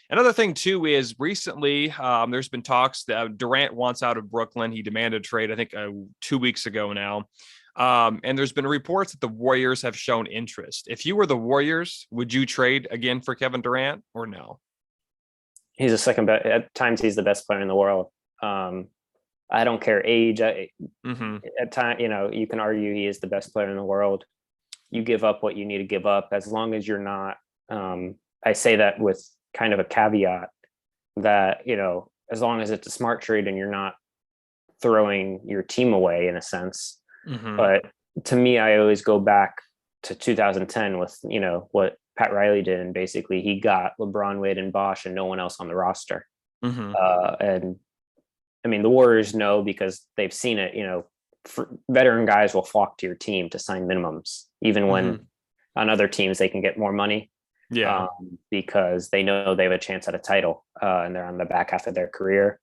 Another thing, too, is recently there's been talks that Durant wants out of Brooklyn. He demanded a trade, I think, 2 weeks ago now. And there's been reports that the Warriors have shown interest. If you were the Warriors, would you trade again for Kevin Durant or no? He's a second best. At times, he's the best player in the world. I don't care age. At time, you can argue he is the best player in the world. You give up what you need to give up, as long as you're not. I say that with kind of a caveat that, as long as it's a smart trade and you're not throwing your team away in a sense. But to me, I always go back to 2010 with, what Pat Riley did. And basically he got LeBron, Wade, and Bosh and no one else on the roster. And I mean, the Warriors know because they've seen it, veteran guys will flock to your team to sign minimums, even when on other teams they can get more money. Yeah. Because they know they have a chance at a title and they're on the back half of their career.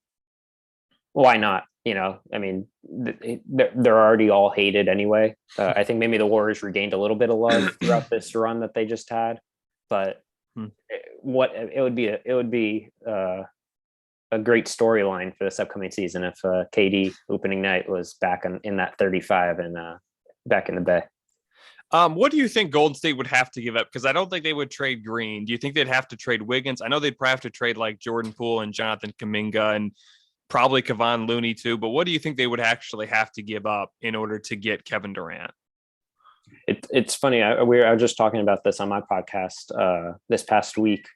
Why not? I mean, they're already all hated anyway. I think maybe the Warriors regained a little bit of love throughout this run that they just had, but it would be a great storyline for this upcoming season if KD opening night was back in that 35 and back in the Bay. What do you think Golden State would have to give up? Because I don't think they would trade Green. Do you think they'd have to trade Wiggins? I know they'd probably have to trade like Jordan Poole and Jonathan Kuminga and probably Kevon Looney too. But what do you think they would actually have to give up in order to get Kevin Durant? It's funny. I was just talking about this on my podcast this past week.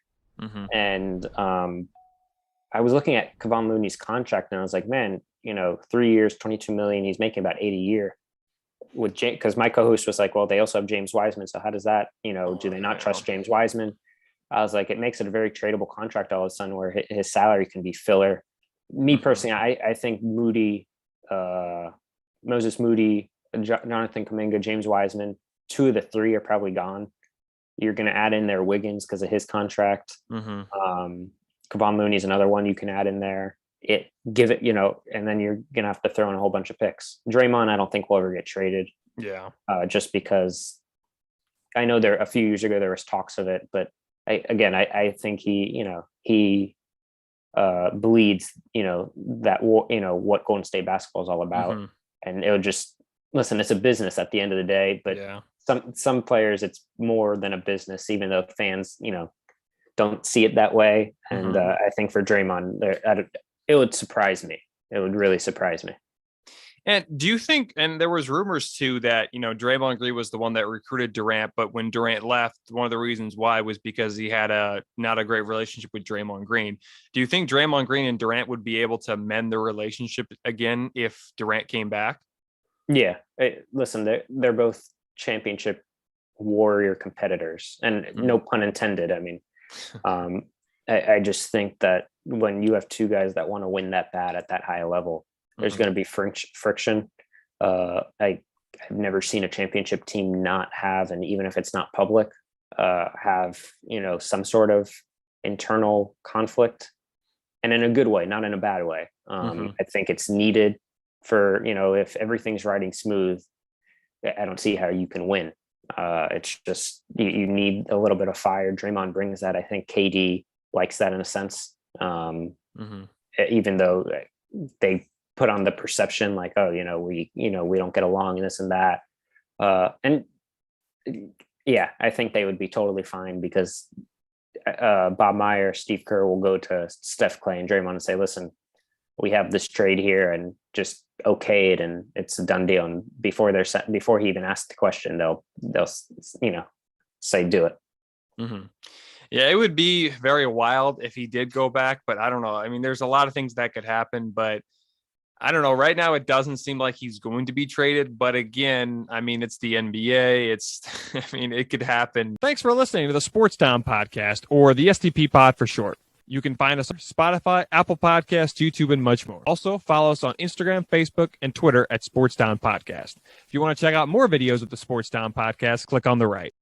And I was looking at Kevon Looney's contract and I was like, man, 3 years, 22 million. He's making about 80 a year. Because my co-host was like, well, they also have James Wiseman. So how does that, do they not trust James Wiseman? I was like, it makes it a very tradable contract all of a sudden where his salary can be filler. Me personally, I think Moody, Moses Moody, Jonathan Kuminga, James Wiseman, 2 of the 3 are probably gone. You're going to add in there Wiggins because of his contract. Kevon Looney is another one you can add in there. And then you're going to have to throw in a whole bunch of picks. Draymond, I don't think will ever get traded. Yeah. Just because I know a few years ago there was talks of it, but I think he bleeds, that what Golden State basketball is all about. And it would just listen, it's a business at the end of the day, but some players, it's more than a business, even though fans, don't see it that way. And I think for Draymond, it would surprise me. It would really surprise me. And do you think, and there was rumors too that, Draymond Green was the one that recruited Durant, but when Durant left, one of the reasons why was because he had not a great relationship with Draymond Green. Do you think Draymond Green and Durant would be able to mend their relationship again if Durant came back? Yeah. Listen, they're both championship warrior competitors, and no pun intended. I memean, I just think that when you have 2 guys that want to win that bad at that high level, there's going to be friction. I've never seen a championship team not have, and even if it's not public, have, some sort of internal conflict, and in a good way, not in a bad way. I think it's needed for, if everything's riding smooth, I don't see how you can win. It's just, you need a little bit of fire. Draymond brings that. I think KD likes that in a sense. Even though they put on the perception like, oh, we don't get along and this and that. And yeah, I think they would be totally fine because Bob Meyer, Steve Kerr will go to Steph, Clay, and Draymond and say, listen, we have this trade here, and just okay it, and it's a done deal. And before he even asks the question, they'll say do it. Yeah, it would be very wild if he did go back, but I don't know. I mean, there's a lot of things that could happen, but I don't know. Right now, it doesn't seem like he's going to be traded. But again, I mean, it's the NBA. It could happen. Thanks for listening to the Sports Town Podcast, or the STP Pod for short. You can find us on Spotify, Apple Podcasts, YouTube, and much more. Also, follow us on Instagram, Facebook, and Twitter at Sports Town Podcast. If you want to check out more videos of the Sports Town Podcast, click on the right.